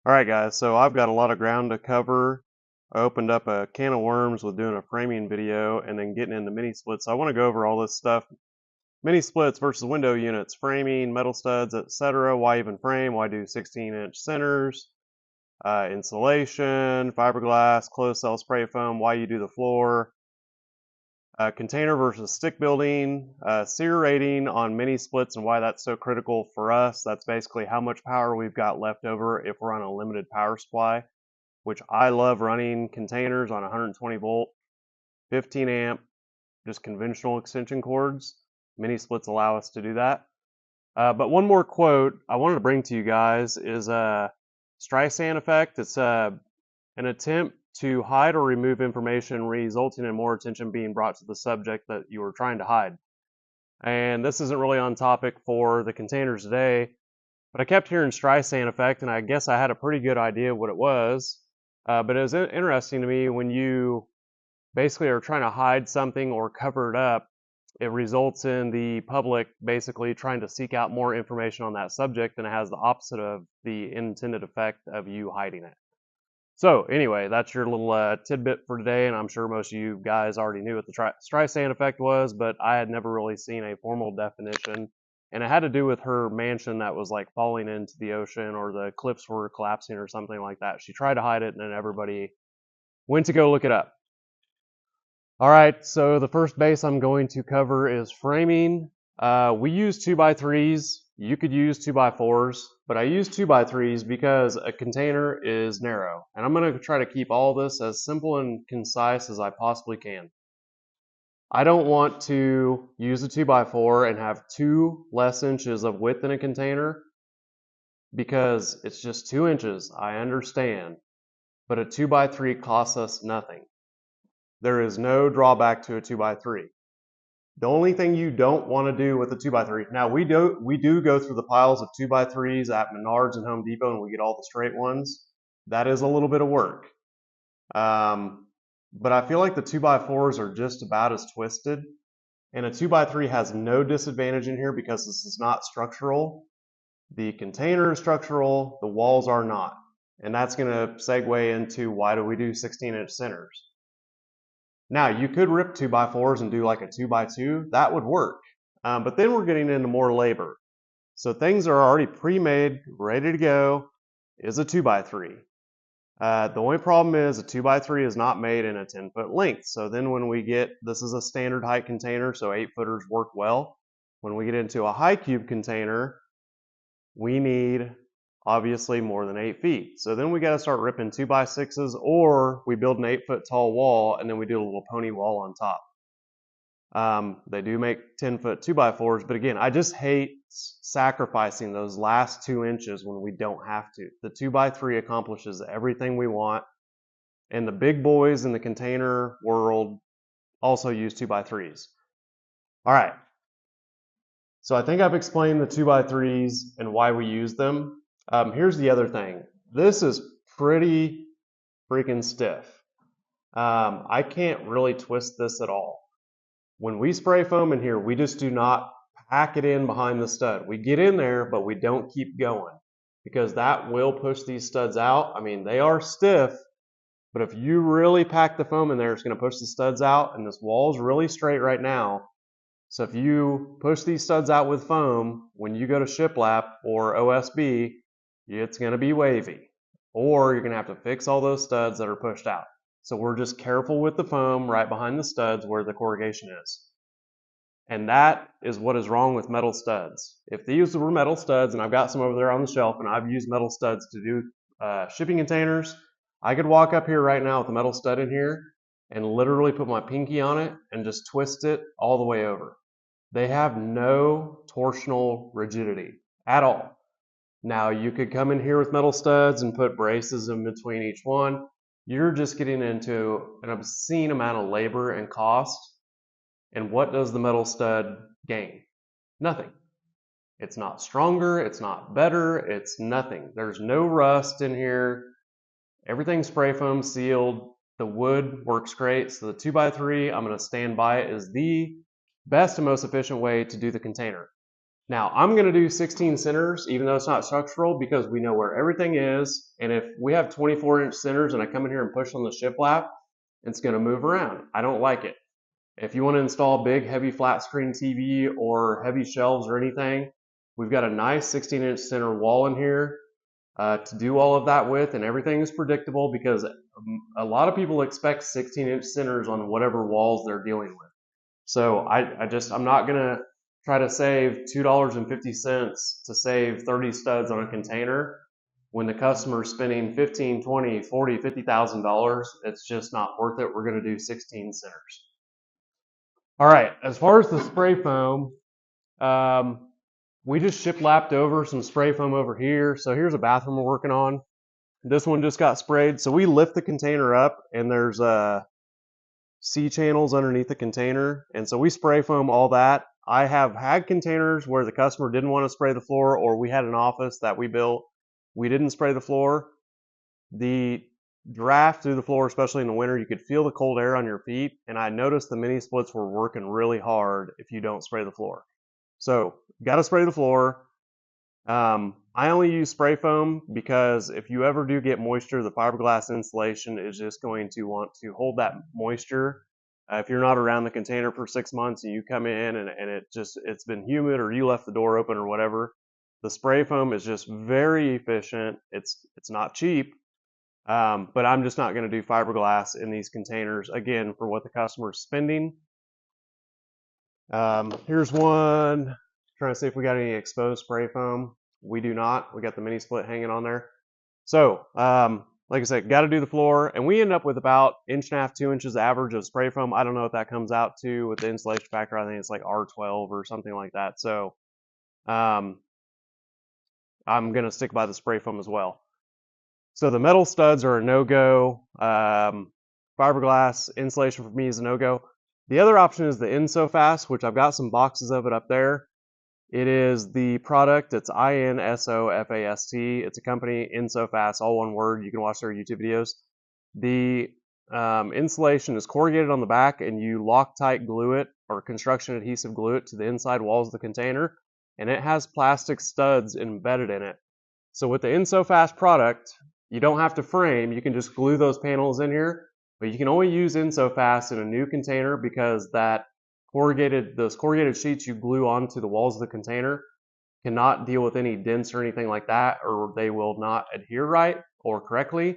Alright guys, so I've got a lot of ground to cover. I opened up a can of worms with doing a framing video and then getting into mini splits. So I want to go over all this stuff. Mini splits versus window units, framing, metal studs, etc. Why even frame? Why do 16-inch centers? Insulation, fiberglass, closed cell spray foam, why you do the floor. Container versus stick building, SEER rating on mini splits and why that's so critical for us. That's basically how much power we've got left over if we're on a limited power supply, which I love running containers on 120 volt, 15 amp, just conventional extension cords. Mini splits allow us to do that. But one more quote I wanted to bring to you guys is Streisand effect. It's an attempt to hide or remove information resulting in more attention being brought to the subject that you were trying to hide. And this isn't really on topic for the containers today, but I kept hearing Streisand effect, and I guess I had a pretty good idea what it was. But it was interesting to me when you basically are trying to hide something or cover it up, it results in the public basically trying to seek out more information on that subject, and it has the opposite of the intended effect of you hiding it. So anyway, that's your little tidbit for today, and I'm sure most of you guys already knew what the Streisand effect was, but I had never really seen a formal definition, and it had to do with her mansion that was like falling into the ocean or the cliffs were collapsing or something like that. She tried to hide it, and then everybody went to go look it up. All right, so the first base I'm going to cover is framing. We use 2x3s. You could use 2x4s, but I use 2x3s because a container is narrow. And I'm going to try to keep all this as simple and concise as I possibly can. I don't want to use a 2x4 and have 2 less inches of width in a container because it's just 2 inches. I understand. But a 2x3 costs us nothing. There is no drawback to a 2x3. The only thing you don't want to do with a 2x3, now we do go through the piles of 2x3s at Menards and Home Depot and we get all the straight ones. That is a little bit of work. But I feel like the 2x4s are just about as twisted. And a 2x3 has no disadvantage in here because this is not structural. The container is structural, the walls are not. And that's going to segue into why do we do 16-inch centers. Now, you could rip 2x4s and do like a 2x2. That would work. But then we're getting into more labor. So things are already pre-made, ready to go, is a 2x3. The only problem is a 2x3 is not made in a 10-foot length. So then when we get, this is a standard height container, so 8-footers work well. When we get into a high cube container, we need obviously more than 8 feet. So then we got to start ripping 2x6s, or we build an 8-foot tall wall and then we do a little pony wall on top. They do make 10-foot 2x4s, but again, I just hate sacrificing those last 2 inches when we don't have to. The 2x3 accomplishes everything we want, and the big boys in the container world also use 2x3s. All right. So I think I've explained the 2x3s and why we use them. Here's the other thing. This is pretty freaking stiff. I can't really twist this at all. When we spray foam in here, we just do not pack it in behind the stud. We get in there, but we don't keep going because that will push these studs out. I mean, they are stiff, but if you really pack the foam in there, it's going to push the studs out, and this wall is really straight right now. So if you push these studs out with foam, when you go to shiplap or OSB, it's going to be wavy, or you're going to have to fix all those studs that are pushed out. So we're just careful with the foam right behind the studs where the corrugation is. And that is what is wrong with metal studs. If these were metal studs, and I've got some over there on the shelf, and I've used metal studs to do shipping containers, I could walk up here right now with a metal stud in here and literally put my pinky on it and just twist it all the way over. They have no torsional rigidity at all. Now, you could come in here with metal studs and put braces in between each one. You're just getting into an obscene amount of labor and cost. And what does the metal stud gain? Nothing. It's not stronger, it's not better, it's nothing. There's no rust in here. Everything's spray foam sealed. The wood works great. So the 2x3, I'm going to stand by it, is the best and most efficient way to do the container. Now, I'm going to do 16 centers, even though it's not structural, because we know where everything is. And if we have 24-inch centers and I come in here and push on the shiplap, it's going to move around. I don't like it. If you want to install big, heavy flat screen TV or heavy shelves or anything, we've got a nice 16-inch center wall in here to do all of that with, and everything is predictable because a lot of people expect 16-inch centers on whatever walls they're dealing with. So I'm not going to try to save $2.50 to save 30 studs on a container when the customer's spending $15, $20, $40, $50,000. It's just not worth it. We're going to do 16 centers. All right, as far as the spray foam, we just shiplapped over some spray foam over here. So here's a bathroom we're working on. This one just got sprayed. So we lift the container up and there's C channels underneath the container. And so we spray foam all that. I have had containers where the customer didn't want to spray the floor, or we had an office that we built. We didn't spray the floor. The draft through the floor, especially in the winter, you could feel the cold air on your feet. And I noticed the mini splits were working really hard if you don't spray the floor. So got to spray the floor. I only use spray foam because if you ever do get moisture, the fiberglass insulation is just going to want to hold that moisture. If you're not around the container for 6 months and you come in and it's been humid, or you left the door open or whatever, the spray foam is just very efficient. It's not cheap, but I'm just not going to do fiberglass in these containers, again, for what the customer's spending. Here's one. Trying to see if we got any exposed spray foam. We do not. We got the mini split hanging on there. So, like I said, got to do the floor, and we end up with about 1.5 to 2 inches average of spray foam. I don't know what that comes out to with the insulation factor. I think it's like R12 or something like that. So, I'm gonna stick by the spray foam as well. So the metal studs are a no-go. Fiberglass insulation for me is a no-go. The other option is the InSoFast, which I've got some boxes of it up there. It is the product. It's InSoFast. It's a company, InSoFast, all one word. You can watch their YouTube videos. The insulation is corrugated on the back, and you Loctite glue it, or construction adhesive glue it, to the inside walls of the container, and it has plastic studs embedded in it. So with the InSoFast product, you don't have to frame. You can just glue those panels in here, but you can only use InSoFast in a new container because those corrugated sheets you glue onto the walls of the container cannot deal with any dents or anything like that, or they will not adhere right or correctly.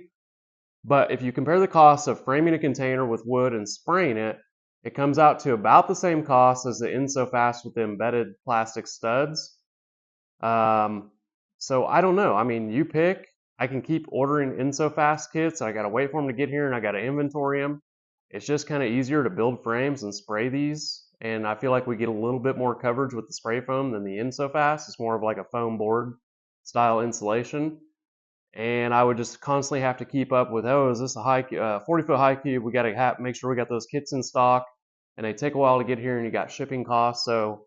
But if you compare the cost of framing a container with wood and spraying it, it comes out to about the same cost as the InSoFast with the embedded plastic studs. So I don't know. I mean, you pick. I can keep ordering InSoFast kits. I got to wait for them to get here, and I got to inventory them. It's just kind of easier to build frames and spray these. And I feel like we get a little bit more coverage with the spray foam than the InSoFast. It's more of like a foam board style insulation. And I would just constantly have to keep up with, oh, is this a 40-foot high cube? We got to make sure we got those kits in stock. And they take a while to get here, and you got shipping costs. So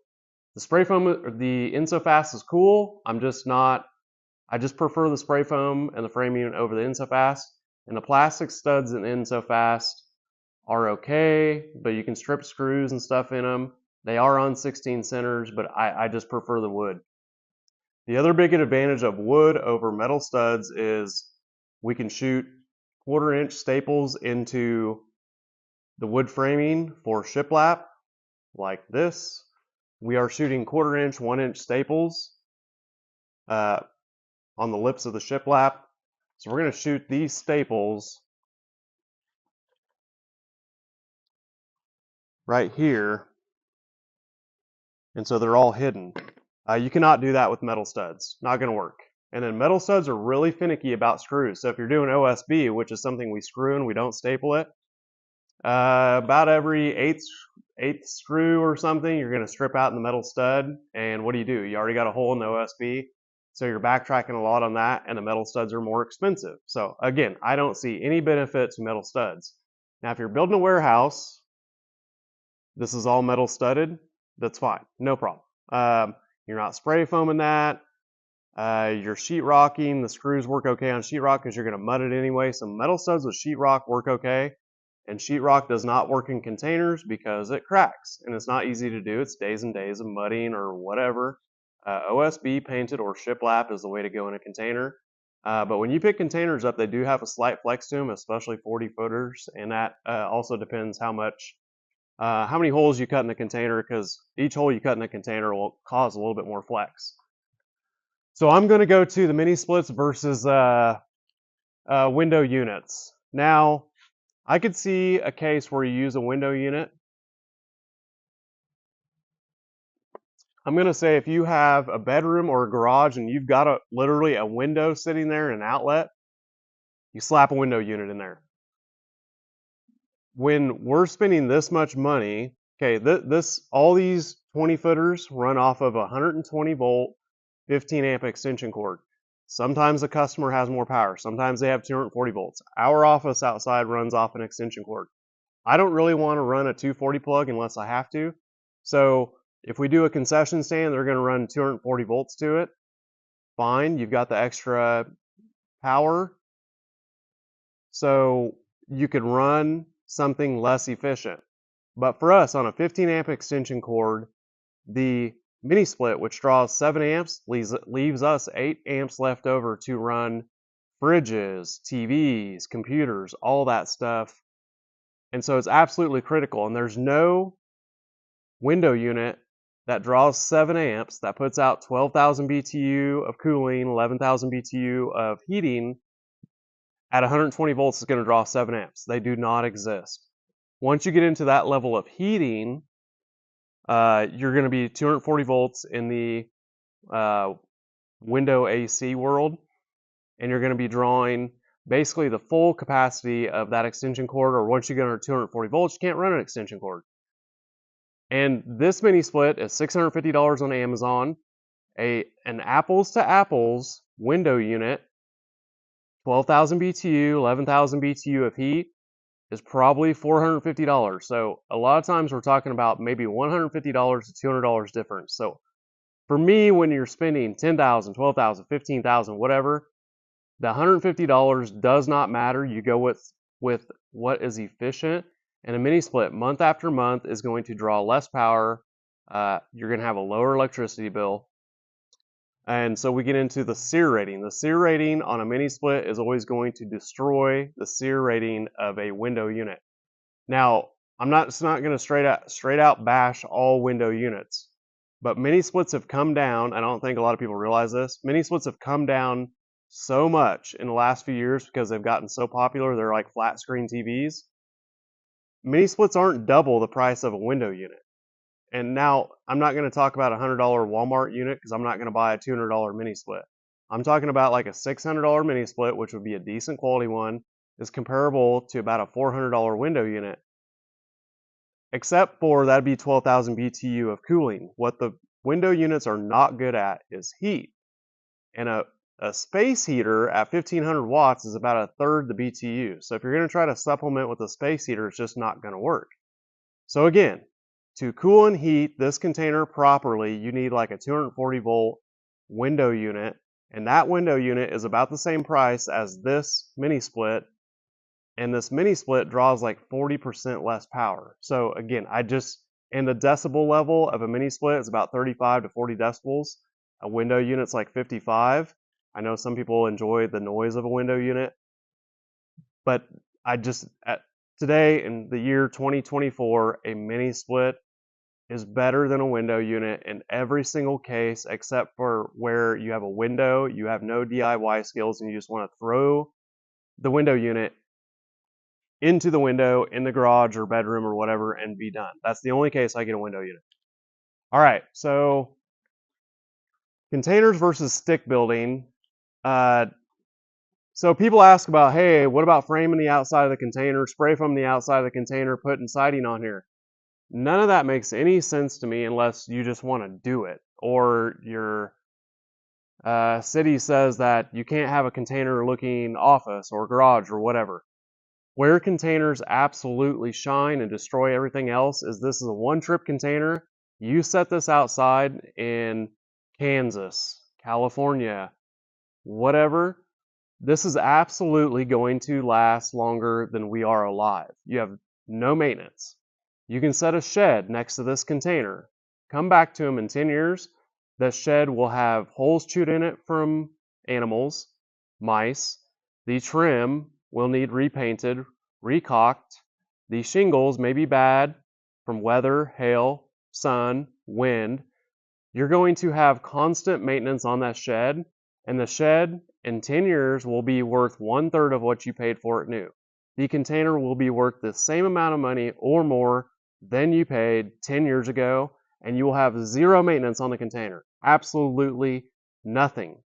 the spray foam, the InSoFast is cool. I just prefer the spray foam and the frame unit over the InSoFast. And the plastic studs in the InSoFast are okay, but you can strip screws and stuff in them. They are on 16 centers, but I just prefer the wood. The other big advantage of wood over metal studs is we can shoot 1/4-inch staples into the wood framing for shiplap, like this. We are shooting 1/4-inch, 1-inch staples on the lips of the shiplap. So we're going to shoot these staples right here, and so they're all hidden. You cannot do that with metal studs. Not going to work. And then metal studs are really finicky about screws. So if you're doing OSB, which is something we screw and we don't staple it, about every eighth screw or something, you're going to strip out in the metal stud. And what do? You already got a hole in the OSB. So you're backtracking a lot on that, and the metal studs are more expensive. So again, I don't see any benefit to metal studs. Now, if you're building a warehouse, this is all metal studded, that's fine, no problem. You're not spray foaming that. You're sheetrocking. The screws work okay on sheetrock because you're going to mud it anyway. So metal studs with sheetrock work okay. And sheetrock does not work in containers because it cracks. And it's not easy to do. It's days and days of mudding or whatever. OSB painted or shiplap is the way to go in a container. But when you pick containers up, they do have a slight flex to them, especially 40 footers, and that also depends how many holes you cut in the container, because each hole you cut in the container will cause a little bit more flex. So I'm going to go to the mini splits versus window units. Now, I could see a case where you use a window unit. I'm going to say if you have a bedroom or a garage and you've got literally a window sitting there and an outlet, you slap a window unit in there. When we're spending this much money, okay, all these 20 footers run off of a 120 volt, 15 amp extension cord. Sometimes the customer has more power. Sometimes they have 240 volts. Our office outside runs off an extension cord. I don't really want to run a 240 plug unless I have to. So if we do a concession stand, they're going to run 240 volts to it. Fine, you've got the extra power. So you could run something less efficient. But for us, on a 15 amp extension cord, the mini split, which draws 7 amps, leaves us 8 amps left over to run fridges, TVs, computers, all that stuff. And so it's absolutely critical. And there's no window unit that draws 7 amps, that puts out 12,000 BTU of cooling, 11,000 BTU of heating, at 120 volts is going to draw 7 amps. They do not exist. Once you get into that level of heating, you're going to be 240 volts in the window AC world, and you're going to be drawing basically the full capacity of that extension cord, or once you get under 240 volts, you can't run an extension cord. And this mini split is $650 on Amazon. An apples to apples window unit, 12,000 BTU, 11,000 BTU of heat, is probably $450. So a lot of times we're talking about maybe $150 to $200 difference. So for me, when you're spending $10,000, $12,000, $15,000, whatever, the $150 does not matter. You go with what is efficient, and a mini split month after month is going to draw less power. You're going to have a lower electricity bill. And so we get into the SEER rating. The SEER rating on a mini split is always going to destroy the SEER rating of a window unit. Now, it's not going to straight out bash all window units, but mini splits have come down. I don't think a lot of people realize this. Mini splits have come down so much in the last few years because they've gotten so popular. They're like flat screen TVs. Mini splits aren't double the price of a window unit. And now I'm not going to talk about a $100 Walmart unit because I'm not going to buy a $200 mini split. I'm talking about like a $600 mini split, which would be a decent quality one, is comparable to about a $400 window unit. Except for that'd be 12,000 BTU of cooling. What the window units are not good at is heat. And a space heater at 1500 watts is about a third the BTU. So if you're going to try to supplement with a space heater, it's just not going to work. So again, to cool and heat this container properly, you need like a 240 volt window unit, and that window unit is about the same price as this mini split, and this mini split draws like 40% less power. So again, and the decibel level of a mini split is about 35 to 40 decibels. A window unit's like 55. I know some people enjoy the noise of a window unit, but today in the year 2024, a mini split is better than a window unit in every single case, except for where you have a window, you have no DIY skills, and you just want to throw the window unit into the window in the garage or bedroom or whatever and be done. That's the only case I get a window unit. All right, so containers versus stick building. So people ask about, hey, what about framing the outside of the container, spray foam the outside of the container, putting siding on here? None of that makes any sense to me unless you just want to do it, or your city says that you can't have a container looking office or garage or whatever. Where containers absolutely shine and destroy everything else is this is a one-trip container. You set this outside in Kansas, California, whatever. This is absolutely going to last longer than we are alive. You have no maintenance. You can set a shed next to this container. Come back to them in 10 years. The shed will have holes chewed in it from animals, mice. The trim will need repainted, recaulked. The shingles may be bad from weather, hail, sun, wind. You're going to have constant maintenance on that shed, and the shed in 10 years will be worth 1/3 of what you paid for it new. The container will be worth the same amount of money or more than you paid 10 years ago, and you will have zero maintenance on the container. Absolutely nothing,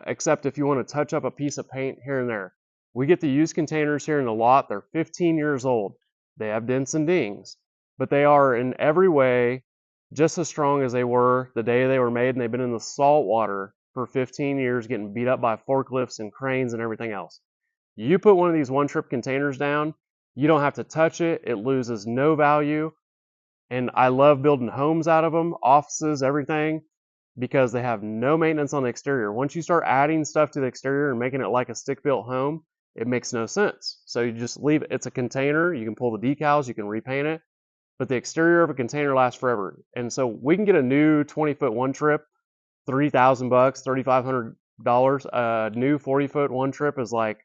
except if you want to touch up a piece of paint here and there. We get the used containers here in the lot. They're 15 years old. They have dents and dings, but they are in every way just as strong as they were the day they were made, and they've been in the salt water for 15 years getting beat up by forklifts and cranes and everything else. You put one of these one-trip containers down, you don't have to touch it. It loses no value. And I love building homes out of them, offices, everything, because they have no maintenance on the exterior. Once you start adding stuff to the exterior and making it like a stick-built home, it makes no sense. So you just leave it. It's a container. You can pull the decals, you can repaint it, but the exterior of a container lasts forever. And so we can get a new 20-foot one trip, $3,000, $3,500. A new 40-foot one trip is like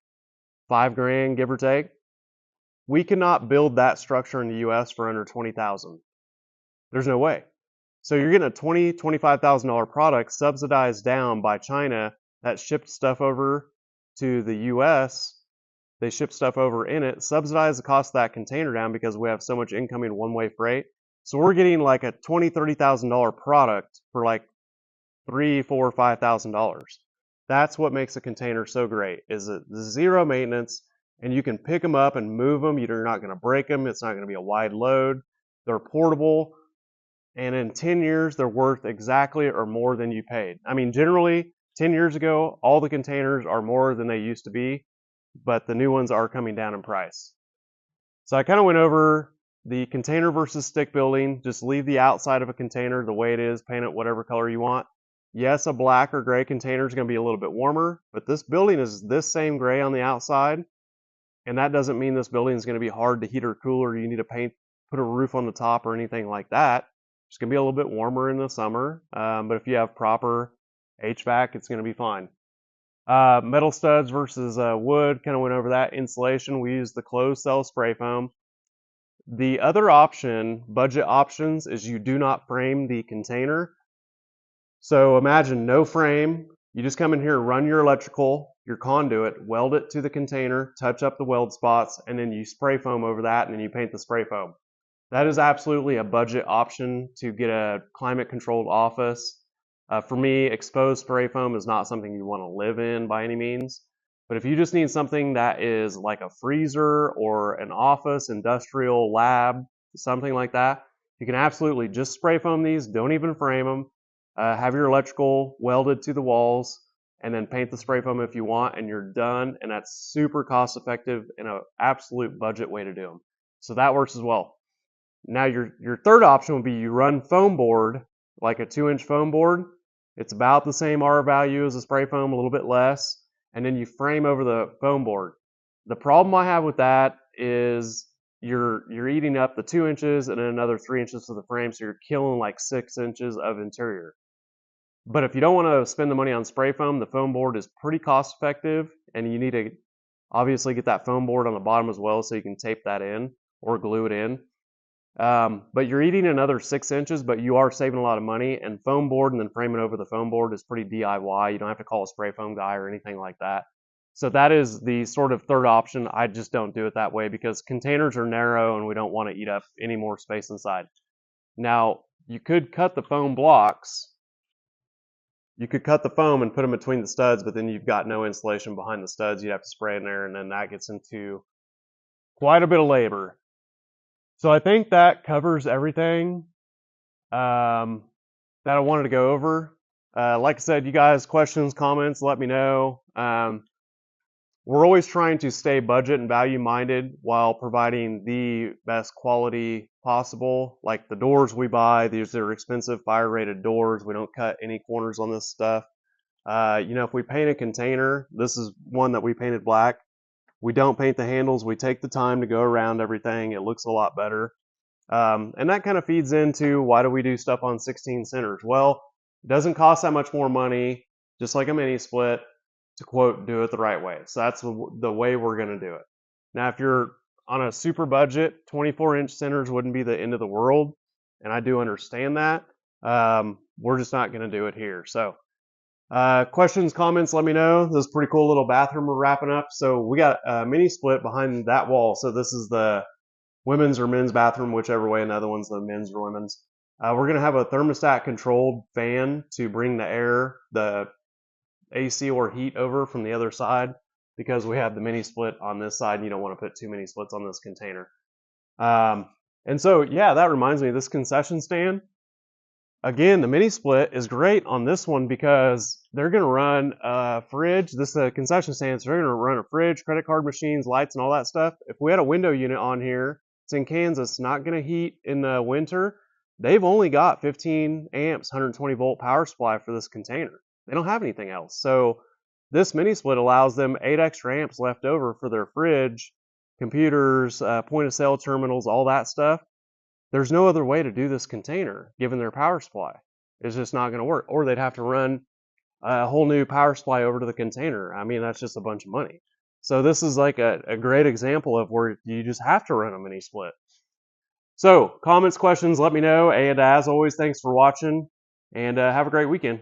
$5,000, give or take. We cannot build that structure in the U.S. for under $20,000. There's no way. So you're getting a $20,000, $25,000 product subsidized down by China that shipped stuff over to the U.S. They ship stuff over in it, subsidize the cost of that container down because we have so much incoming one-way freight. So we're getting like a $20,000, $30,000 product for like $3,000, $4,000, $5,000. That's what makes a container so great, is it zero maintenance, and you can pick them up and move them. You're not going to break them. It's not going to be a wide load. They're portable, and in 10 years, they're worth exactly or more than you paid. I mean, generally, 10 years ago, all the containers are more than they used to be, but the new ones are coming down in price. So I kind of went over the container versus stick building. Just leave the outside of a container the way it is, paint it whatever color you want. Yes, a black or gray container is going to be a little bit warmer, but this building is this same gray on the outside, and that doesn't mean this building is going to be hard to heat or cool, or you need to paint, put a roof on the top or anything like that. It's going to be a little bit warmer in the summer, but if you have proper HVAC, it's going to be fine. Metal studs versus wood, kind of went over that. Insulation, we use the closed cell spray foam. The other option, budget options, is you do not frame the container. So imagine no frame. You just come in here, run your electrical, your conduit, weld it to the container, touch up the weld spots, and then you spray foam over that, and then you paint the spray foam. That is absolutely a budget option to get a climate-controlled office. For me, exposed spray foam is not something you want to live in by any means. But if you just need something that is like a freezer or an office, industrial, lab, something like that, you can absolutely just spray foam these, don't even frame them, have your electrical welded to the walls, and then paint the spray foam if you want, and you're done. And that's super cost effective and an absolute budget way to do them. So that works as well. Now your third option would be you run foam board, like a 2-inch foam board. It's about the same R value as a spray foam, a little bit less, and then you frame over the foam board. The problem I have with that is you're eating up the 2 inches and then another 3 inches of the frame, so you're killing like 6 inches of interior. But if you don't want to spend the money on spray foam, the foam board is pretty cost effective, and you need to obviously get that foam board on the bottom as well so you can tape that in or glue it in. But you're eating another 6 inches, but you are saving a lot of money, and foam board and then framing over the foam board is pretty DIY. You don't have to call a spray foam guy or anything like that. So that is the sort of third option. I just don't do it that way because containers are narrow and we don't want to eat up any more space inside. Now, you could cut the foam blocks. You could cut the foam and put them between the studs, but then you've got no insulation behind the studs. You'd have to spray in there, and then that gets into quite a bit of labor. So I think that covers everything that I wanted to go over. Like I said, you guys, questions, comments, let me know. We're always trying to stay budget and value minded while providing the best quality possible. Like the doors we buy, these are expensive fire rated doors. We don't cut any corners on this stuff. If we paint a container, this is one that we painted black. We don't paint the handles. We take the time to go around everything. It looks a lot better. And that kind of feeds into why do we do stuff on 16 centers? Well, It doesn't cost that much more money, just like a mini split, to quote, do it the right way. So that's the way we're going to do it. Now, if you're on a super budget, 24-inch centers wouldn't be the end of the world, and I do understand that. We're just not going to do it here. So questions, comments, let me know. This is a pretty cool little bathroom we're wrapping up. So we got a mini split behind that wall. So this is the women's or men's bathroom, whichever way, and the other one's the men's or women's. We're going to have a thermostat controlled fan to bring the air, the AC or heat over from the other side, because we have the mini split on this side and you don't want to put too many splits on this container. And so, yeah, that reminds me of this concession stand. Again, the mini split is great on this one because they're going to run a fridge. This is a concession stand, so they're going to run a fridge, credit card machines, lights, and all that stuff. If we had a window unit on here, it's in Kansas, not going to heat in the winter. They've only got 15 amps, 120 volt power supply for this container. They don't have anything else. So this mini split allows them 8 extra amps left over for their fridge, computers, point of sale terminals, all that stuff. There's no other way to do this container given their power supply. It's just not going to work. Or they'd have to run a whole new power supply over to the container. I mean, that's just a bunch of money. So this is like a great example of where you just have to run a mini split. So comments, questions, let me know. And as always, thanks for watching and have a great weekend.